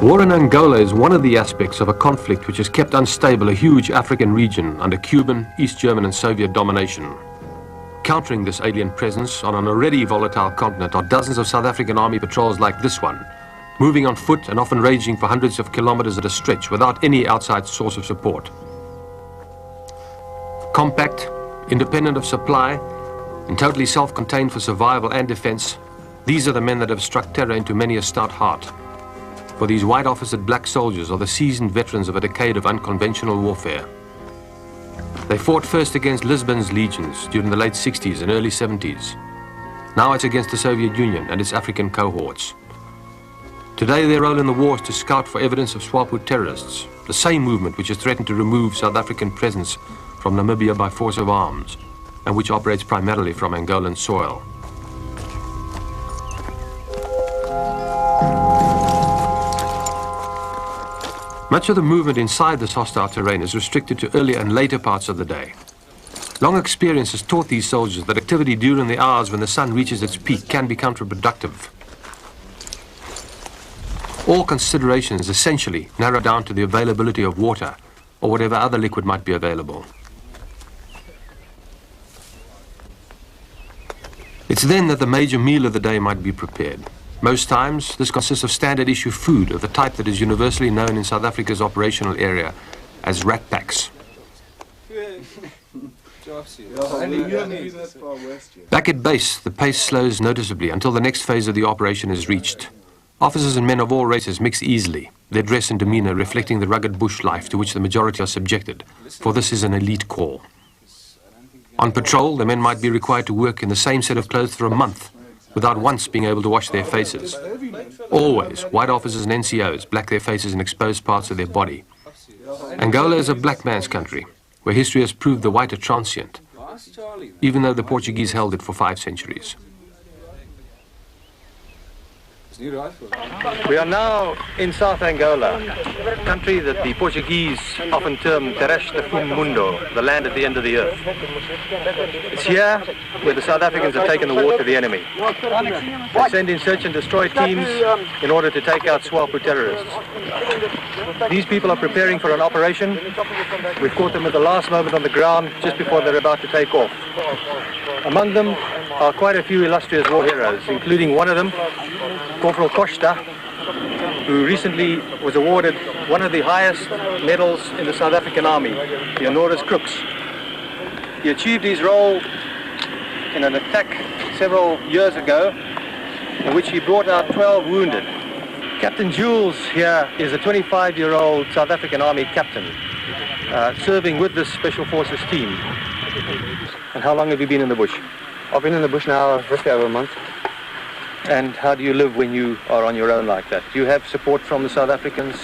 War in Angola is one of the aspects of a conflict which has kept unstable a huge African region under Cuban, East German and Soviet domination. Countering this alien presence on an already volatile continent are dozens of South African army patrols like this one, moving on foot and often ranging for hundreds of kilometers at a stretch without any outside source of support. Compact, independent of supply, and totally self-contained for survival and defense, these are the men that have struck terror into many a stout heart. For these white-officered black soldiers are the seasoned veterans of a decade of unconventional warfare. They fought first against Lisbon's legions during the late 60s and early 70s. Now it's against the Soviet Union and its African cohorts. Today their role in the war is to scout for evidence of SWAPO terrorists, the same movement which has threatened to remove South African presence from Namibia by force of arms, and which operates primarily from Angolan soil. Much of the movement inside this hostile terrain is restricted to earlier and later parts of the day. Long experience has taught these soldiers that activity during the hours when the sun reaches its peak can be counterproductive. All considerations essentially narrow down to the availability of water or whatever other liquid might be available. It's then that the major meal of the day might be prepared. Most times, this consists of standard issue food of the type that is universally known in South Africa's operational area as rat packs. Back at base, the pace slows noticeably until the next phase of the operation is reached. Officers and men of all races mix easily, their dress and demeanor reflecting the rugged bush life to which the majority are subjected, for this is an elite corps. On patrol, the men might be required to work in the same set of clothes for a month, without once being able to wash their faces. Always, white officers and NCOs black their faces and expose parts of their body. Angola is a black man's country, where history has proved the white are transient, even though the Portuguese held it for 5 centuries. We are now in South Angola, a country that the Portuguese often term Terra do Mundo, the land at the end of the earth. It's here where the South Africans have taken the war to the enemy. They send in search and destroy teams in order to take out SWAPO terrorists. These people are preparing for an operation. We've caught them at the last moment on the ground, just before they're about to take off. Among them are quite a few illustrious war heroes, including one of them, Corporal Costa, who recently was awarded one of the highest medals in the South African Army, the Honoris Crux. He achieved his role in an attack several years ago, in which he brought out 12 wounded. Captain Jules here is a 25-year-old South African Army captain, serving with this Special Forces team. And how long have you been in the bush? I've been in the bush now roughly over a month. And how do you live when you are on your own like that? Do you have support from the South Africans,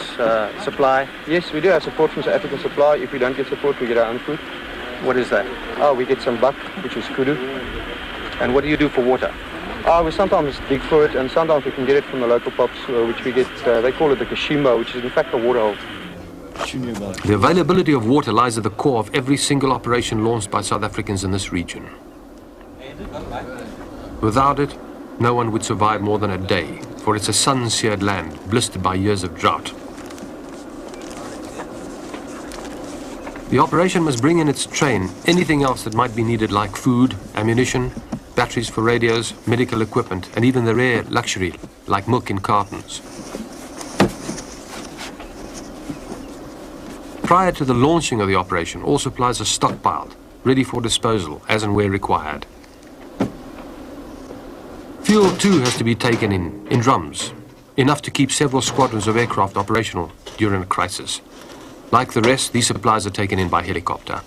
supply? Yes, we do have support from South African supply. If we don't get support, we get our own food. What is that? Oh, we get some buck, which is kudu. And what do you do for water? We sometimes dig for it, and sometimes we can get it from the local pops, which we get, they call it the kashimo, which is in fact a water hole. The availability of water lies at the core of every single operation launched by South Africans in this region. Without it, no one would survive more than a day, for it's a sun-seared land, blistered by years of drought. The operation must bring in its train anything else that might be needed, like food, ammunition, batteries for radios, medical equipment, and even the rare luxury, like milk in cartons. Prior to the launching of the operation, all supplies are stockpiled, ready for disposal, as and where required. Fuel too has to be taken in drums, enough to keep several squadrons of aircraft operational during a crisis. Like the rest, these supplies are taken in by helicopter.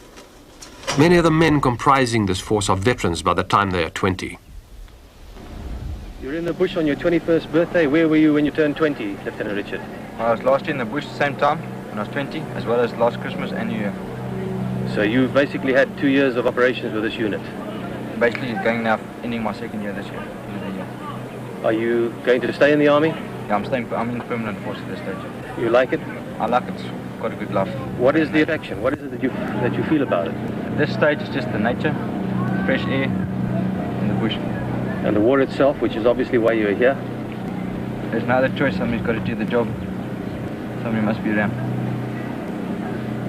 Many of the men comprising this force are veterans by the time they are 20. You're in the bush on your 21st birthday. Where were you when you turned 20, Lieutenant Richard? I was last year in the bush same time, when I was 20, as well as last Christmas and New Year. So you've basically had 2 years of operations with this unit? Basically going now, ending my second year this year. Are you going to stay in the army? Yeah, I'm in permanent force at this stage. You like it? I like it. It's got a good life. What is the attraction? What is it that you feel about it? At this stage, it's just the nature, fresh air, and the bush. And the war itself, which is obviously why you're here? There's no other choice. Somebody's got to do the job. somebody must be rammed.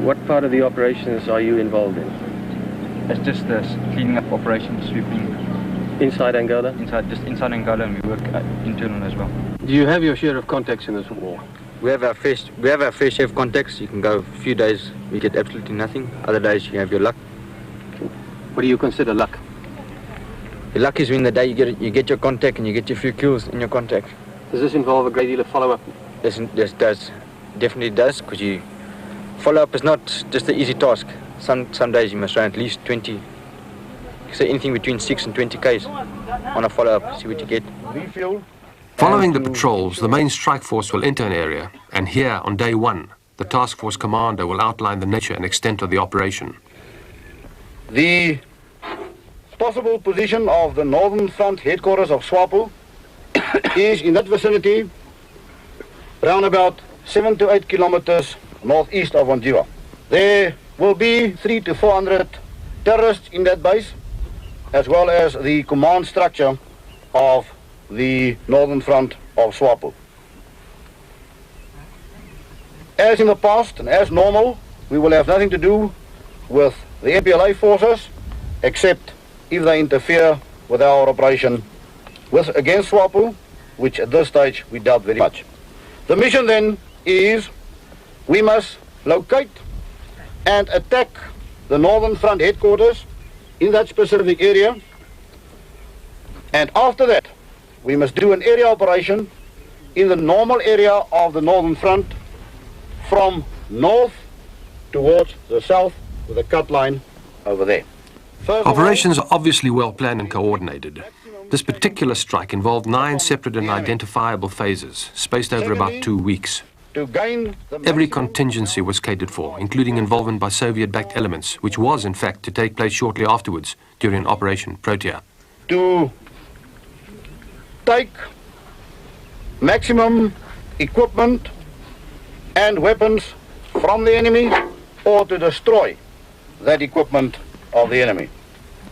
What part of the operations are you involved in? It's just the cleaning up operation, sweeping Inside Angola? just inside Angola, and we work internal as well. Do you have your share of contacts in this war? We have our fair share of contacts. You can go a few days, we get absolutely nothing. Other days you have your luck. What do you consider luck? Your luck is when the day you get your contact and you get your few kills in your contact. Does this involve a great deal of follow-up? This does, definitely does, because you follow-up is not just an easy task. Some days you must run at least 20, say anything between 6 and 20 Ks on a follow-up, see what you get. Following the patrols, the main strike force will enter an area, and here, on day one, the task force commander will outline the nature and extent of the operation. The possible position of the Northern Front headquarters of SWAPO is in that vicinity, around about 7 to 8 kilometers northeast of Angola. There will be 300 to 400 terrorists in that base, as well as the command structure of the Northern Front of SWAPO. As in the past and as normal, we will have nothing to do with the MPLA forces, except if they interfere with our operation against SWAPO, which at this stage we doubt very much. The mission then is we must locate and attack the Northern Front headquarters in that specific area, and after that we must do an area operation in the normal area of the Northern Front from north towards the south with a cut line over there. Operations are obviously well planned and coordinated. This particular strike involved 9 separate and identifiable phases, spaced over about 2 weeks. Every contingency was catered for, including involvement by Soviet-backed elements, which was, in fact, to take place shortly afterwards during Operation Protea. To take maximum equipment and weapons from the enemy, or to destroy that equipment of the enemy.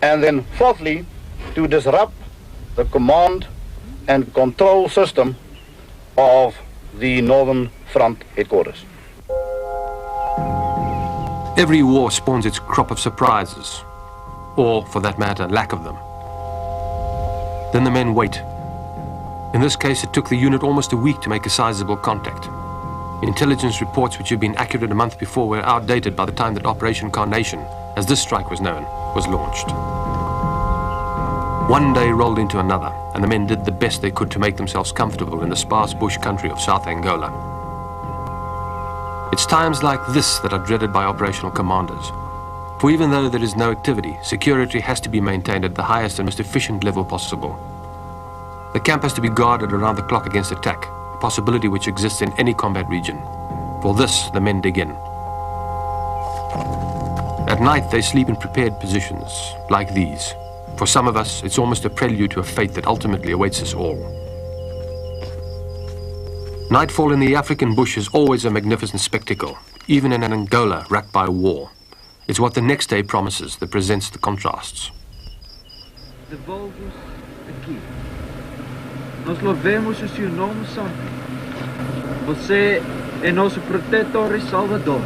And then fourthly, to disrupt the command and control system of the Northern Front headquarters. Every war spawns its crop of surprises, or, for that matter, lack of them. Then the men wait. In this case, it took the unit almost a week to make a sizable contact. Intelligence reports which had been accurate a month before were outdated by the time that Operation Carnation, as this strike was known, was launched. One day rolled into another, and the men did the best they could to make themselves comfortable in the sparse bush country of South Angola. It's times like this that are dreaded by operational commanders. For even though there is no activity, security has to be maintained at the highest and most efficient level possible. The camp has to be guarded around the clock against attack, a possibility which exists in any combat region. For this, the men dig in. At night, they sleep in prepared positions, like these. For some of us, it's almost a prelude to a fate that ultimately awaits us all. Nightfall in the African bush is always a magnificent spectacle, even in an Angola racked by war. It's what the next day promises that presents the contrasts. Devolve-os aqui. Nós louvemos o seu nome santo. Você é nosso protetor e salvador.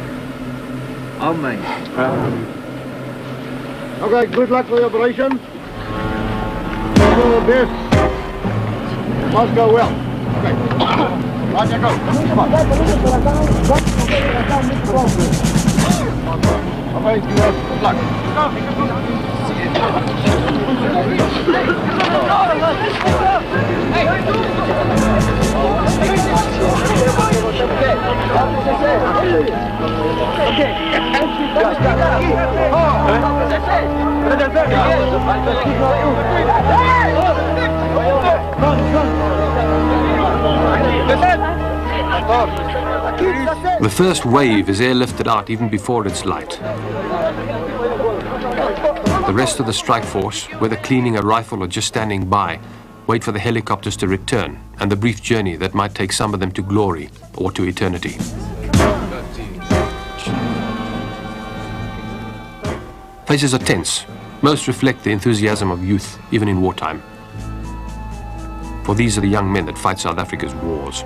Amém. Okay, good luck for the operation. All the best. Must go well. Okay. Roger, go. Come on. Okay, you have good luck. The first wave is airlifted out even before it's light. The rest of the strike force, whether cleaning a rifle or just standing by, wait for the helicopters to return and the brief journey that might take some of them to glory or to eternity. Faces are tense. Most reflect the enthusiasm of youth, even in wartime. For these are the young men that fight South Africa's wars.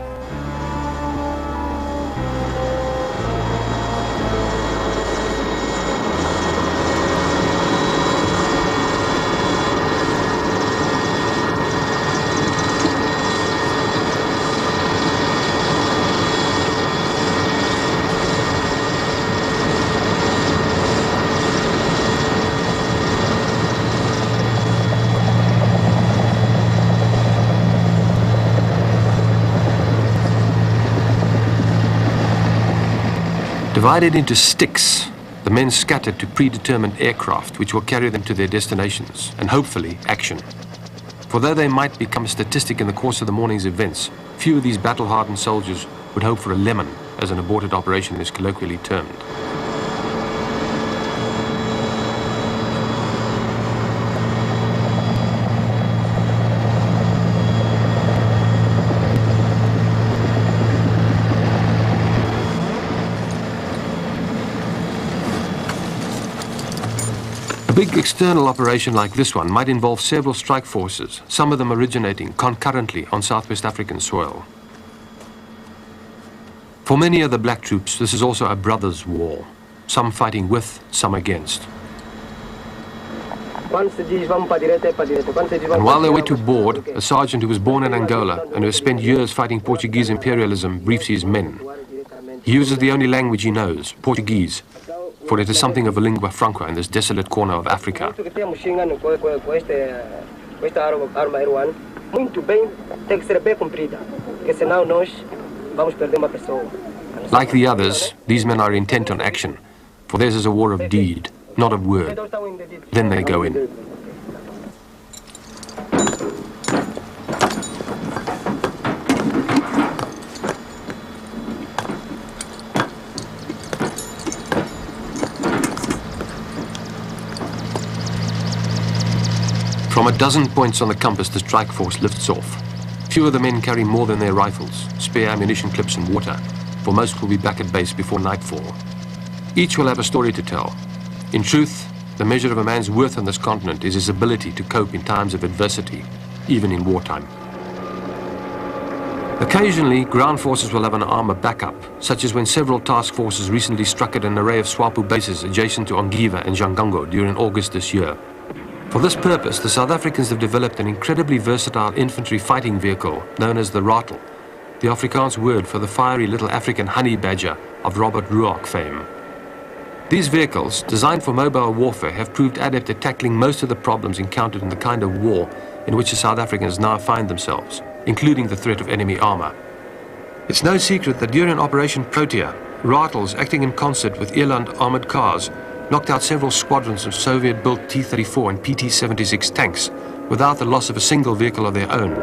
Divided into sticks, the men scattered to predetermined aircraft which will carry them to their destinations and hopefully action. For though they might become a statistic in the course of the morning's events, few of these battle-hardened soldiers would hope for a lemon, as an aborted operation is colloquially termed. A big external operation like this one might involve several strike forces, some of them originating concurrently on Southwest African soil. For many of the black troops, this is also a brothers' war, some fighting with, some against. And while they wait to board, a sergeant who was born in Angola and who has spent years fighting Portuguese imperialism briefs his men. He uses the only language he knows, Portuguese, for it is something of a lingua franca in this desolate corner of Africa. Like the others, these men are intent on action, for theirs is a war of deed, not of word. Then they go in. From a dozen points on the compass, the strike force lifts off. Few of the men carry more than their rifles, spare ammunition clips and water, for most will be back at base before nightfall. Each will have a story to tell. In truth, the measure of a man's worth on this continent is his ability to cope in times of adversity, even in wartime. Occasionally, ground forces will have an armor backup, such as when several task forces recently struck at an array of SWAPO bases adjacent to Ongiva and Jangango during August this year. For this purpose, the South Africans have developed an incredibly versatile infantry fighting vehicle known as the rattle, the Afrikaans word for the fiery little African honey badger of Robert Ruark fame. These vehicles, designed for mobile warfare, have proved adept at tackling most of the problems encountered in the kind of war in which the South Africans now find themselves, including the threat of enemy armor. It's no secret that during Operation Protea, rattles acting in concert with Eland armored cars knocked out several squadrons of Soviet-built T-34 and PT-76 tanks without the loss of a single vehicle of their own.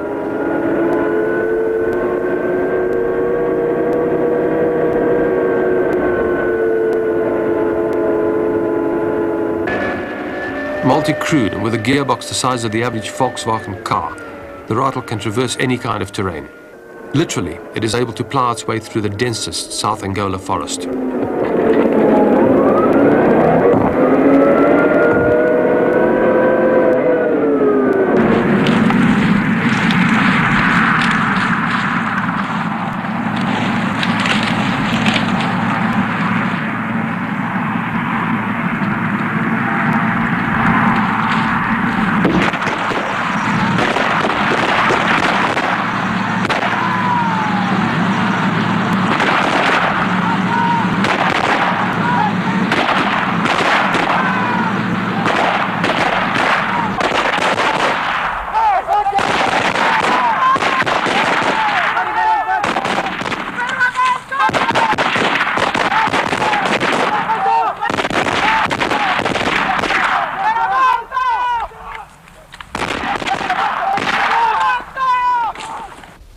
Multi-crewed and with a gearbox the size of the average Volkswagen car, the rattle can traverse any kind of terrain. Literally, it is able to plow its way through the densest South Angola forest.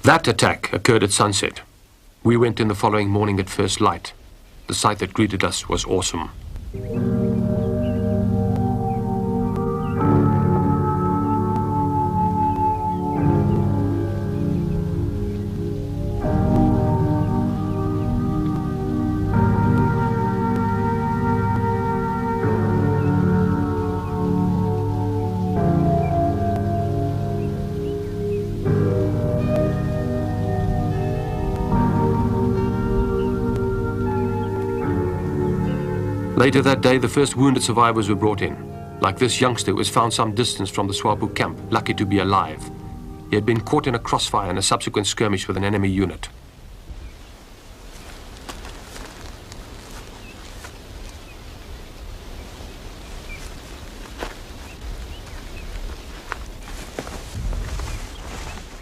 That attack occurred at sunset. We went in the following morning at first light. The sight that greeted us was awesome. Later that day, the first wounded survivors were brought in. Like this youngster who was found some distance from the SWAPO camp, lucky to be alive. He had been caught in a crossfire and a subsequent skirmish with an enemy unit.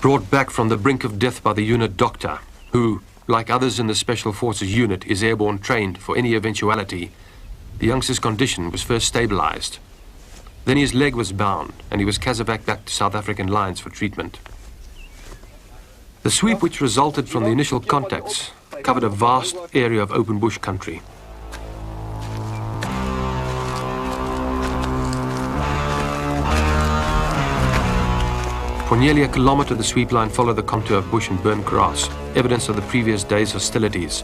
Brought back from the brink of death by the unit doctor, who, like others in the Special Forces unit, is airborne trained for any eventuality, the youngster's condition was first stabilized. Then his leg was bound and he was casevaced back to South African lines for treatment. The sweep which resulted from the initial contacts covered a vast area of open bush country. For nearly a kilometre, the sweep line followed the contour of bush and burnt grass, evidence of the previous day's hostilities.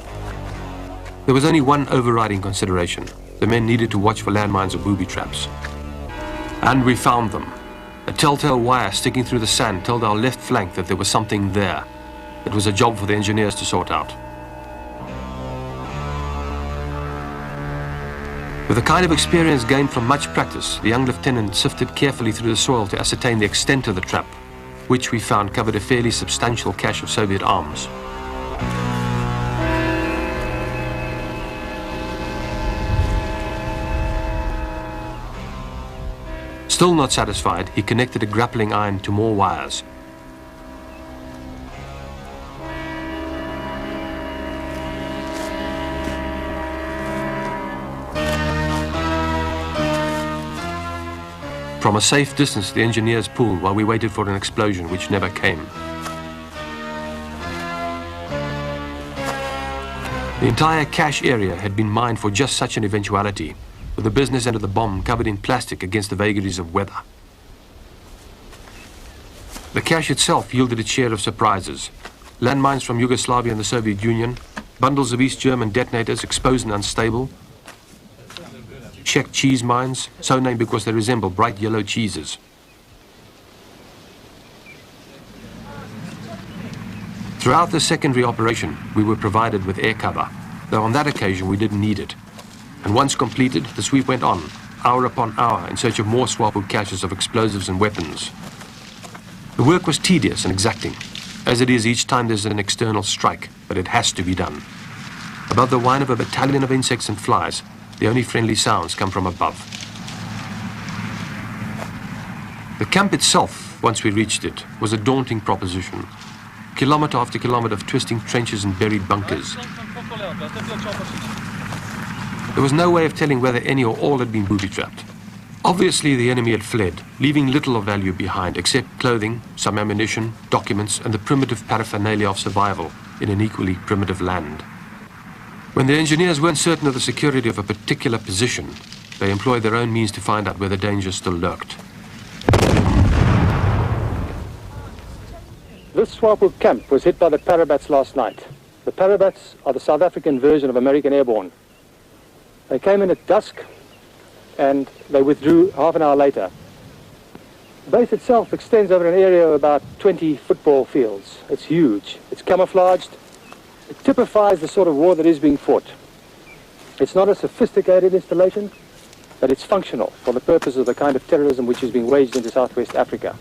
There was only one overriding consideration. The men needed to watch for landmines or booby traps. And we found them. A telltale wire sticking through the sand told our left flank that there was something there. It was a job for the engineers to sort out. With the kind of experience gained from much practice, the young lieutenant sifted carefully through the soil to ascertain the extent of the trap, which we found covered a fairly substantial cache of Soviet arms. Still not satisfied, he connected a grappling iron to more wires. From a safe distance, the engineers pulled while we waited for an explosion which never came. The entire cache area had been mined for just such an eventuality, with the business end of the bomb covered in plastic against the vagaries of weather. The cache itself yielded its share of surprises. Landmines from Yugoslavia and the Soviet Union, bundles of East German detonators exposed and unstable, Czech cheese mines, so named because they resemble bright yellow cheeses. Throughout the secondary operation, we were provided with air cover, though on that occasion we didn't need it. And once completed, the sweep went on, hour upon hour, in search of more SWAPO caches of explosives and weapons. The work was tedious and exacting, as it is each time there's an external strike, but it has to be done. Above the whine of a battalion of insects and flies, the only friendly sounds come from above. The camp itself, once we reached it, was a daunting proposition. Kilometre after kilometre of twisting trenches and buried bunkers. There was no way of telling whether any or all had been booby-trapped. Obviously, the enemy had fled, leaving little of value behind, except clothing, some ammunition, documents, and the primitive paraphernalia of survival in an equally primitive land. When the engineers weren't certain of the security of a particular position, they employed their own means to find out where the danger still lurked. This SWAPO camp was hit by the Parabats last night. The Parabats are the South African version of American Airborne. They came in at dusk and they withdrew half an hour later. The base itself extends over an area of about 20 football fields. It's huge, it's camouflaged. It typifies the sort of war that is being fought. It's not a sophisticated installation, but it's functional for the purpose of the kind of terrorism which is being waged into Southwest Africa.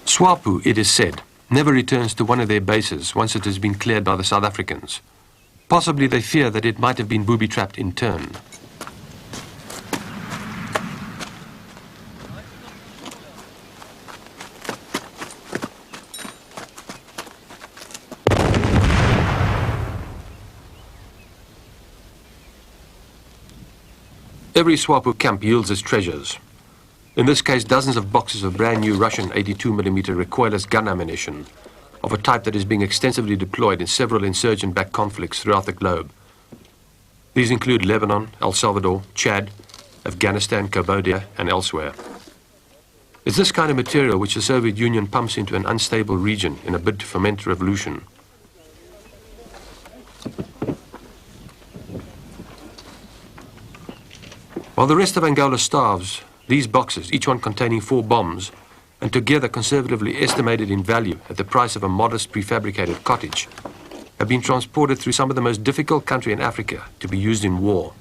SWAPO, it is said, never returns to one of their bases once it has been cleared by the South Africans. Possibly they fear that it might have been booby-trapped in turn. Every SWAPO camp yields its treasures. In this case, dozens of boxes of brand new Russian 82mm recoilless gun ammunition, of a type that is being extensively deployed in several insurgent-backed conflicts throughout the globe. These include Lebanon, El Salvador, Chad, Afghanistan, Cambodia, and elsewhere. It's this kind of material which the Soviet Union pumps into an unstable region in a bid to foment revolution. While the rest of Angola starves, these boxes, each one containing 4 bombs, and together conservatively estimated in value at the price of a modest prefabricated cottage, have been transported through some of the most difficult country in Africa to be used in war.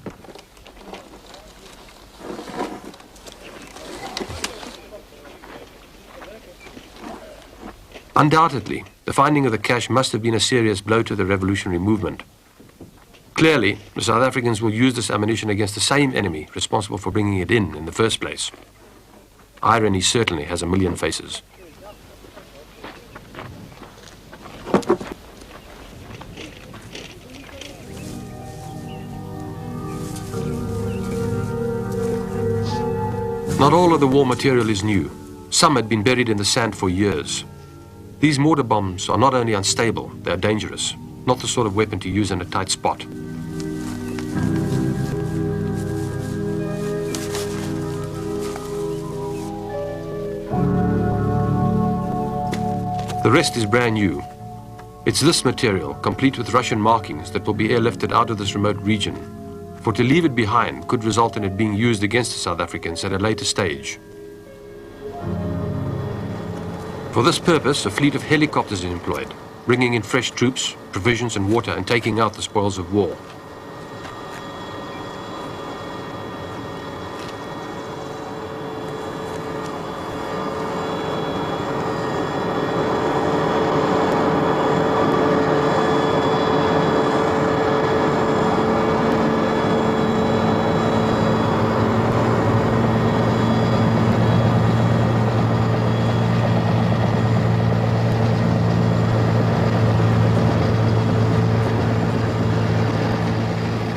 Undoubtedly, the finding of the cache must have been a serious blow to the revolutionary movement. Clearly, the South Africans will use this ammunition against the same enemy responsible for bringing it in the first place. Irony certainly has a million faces. Not all of the war material is new. Some had been buried in the sand for years. These mortar bombs are not only unstable, they are dangerous, not the sort of weapon to use in a tight spot. The rest is brand new. It's this material, complete with Russian markings, that will be airlifted out of this remote region. For to leave it behind could result in it being used against the South Africans at a later stage. For this purpose, a fleet of helicopters is employed, bringing in fresh troops, provisions and water and taking out the spoils of war.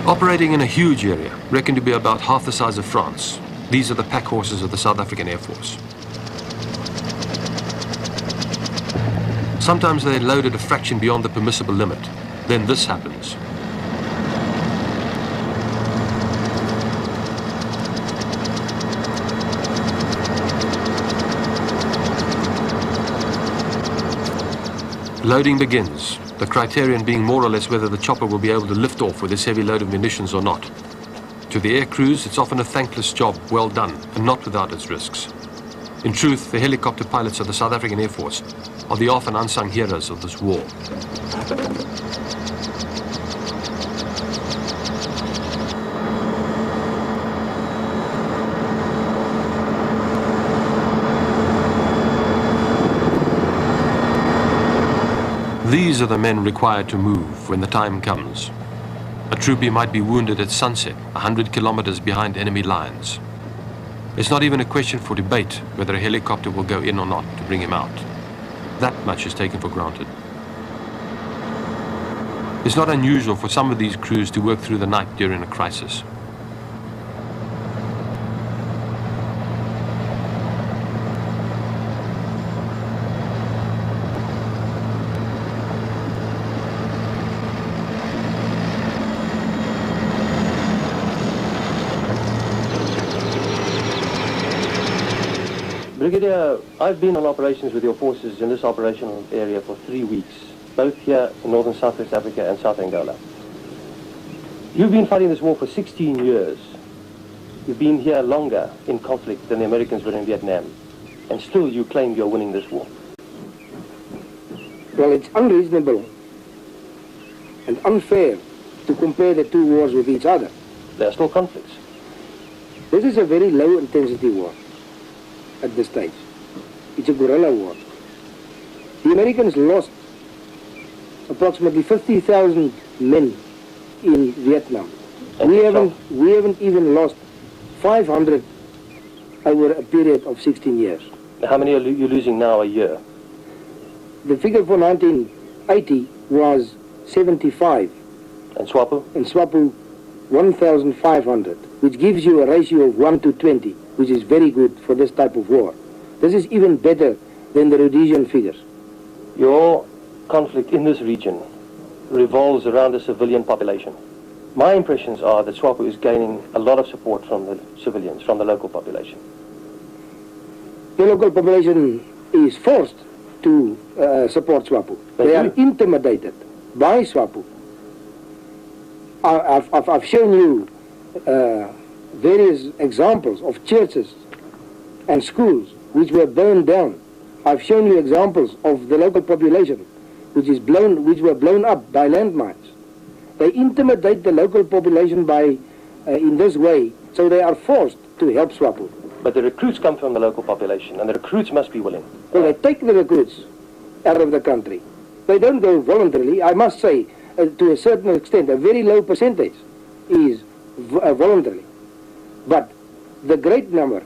Operating in a huge area, reckoned to be about half the size of France, these are the pack horses of the South African Air Force. Sometimes they're loaded a fraction beyond the permissible limit. Then this happens. Loading begins, the criterion being more or less whether the chopper will be able to lift off with this heavy load of munitions or not. To the air crews, it's often a thankless job, well done, and not without its risks. In truth, the helicopter pilots of the South African Air Force are the often unsung heroes of this war. These are the men required to move when the time comes. A troopie might be wounded at sunset, 100 kilometers behind enemy lines. It's not even a question for debate whether a helicopter will go in or not to bring him out. That much is taken for granted. It's not unusual for some of these crews to work through the night during a crisis. Brigadier, I've been on operations with your forces in this operational area for 3 weeks, both here in northern Southwest Africa and South Angola. You've been fighting this war for 16 years. You've been here longer in conflict than the Americans were in Vietnam, and still you claim you're winning this war. Well, it's unreasonable and unfair to compare the two wars with each other. There are still conflicts. This is a very low intensity war at this stage. It's a guerrilla war. The Americans lost approximately 50,000 men in Vietnam. We haven't even lost 500 over a period of 16 years. How many are you losing now a year? The figure for 1980 was 75. And SWAPO? And SWAPO 1,500, which gives you a ratio of 1 to 20, which is very good for this type of war. This is even better than the Rhodesian figures. Your conflict in this region revolves around the civilian population. My impressions are that SWAPO is gaining a lot of support from the civilians, from the local population. The local population is forced to support SWAPO. They are intimidated by SWAPO. I've shown you various examples of churches and schools which were burned down. I've shown you examples of the local population which were blown up by landmines. They intimidate the local population by in this way, so they are forced to help SWAPO. But the recruits come from the local population, and the recruits must be willing. Well, they take the recruits out of the country. They don't go voluntarily. I must say, to a certain extent, a very low percentage is voluntary. But the great number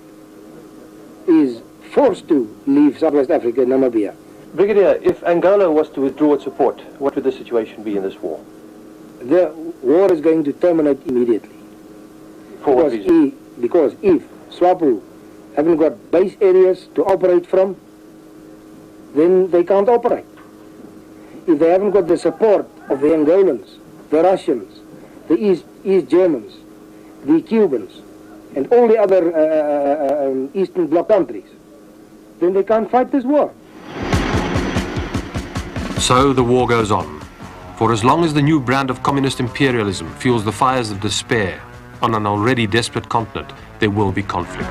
is forced to leave Southwest Africa and Namibia. Brigadier, if Angola was to withdraw its support, what would the situation be in this war? The war is going to terminate immediately. For what reason? Because if SWAPO haven't got base areas to operate from, then they can't operate. If they haven't got the support of the Angolans, the Russians, the East Germans, the Cubans, and all the other Eastern Bloc countries, then they can't fight this war. So the war goes on. For as long as the new brand of communist imperialism fuels the fires of despair on an already desperate continent, there will be conflict.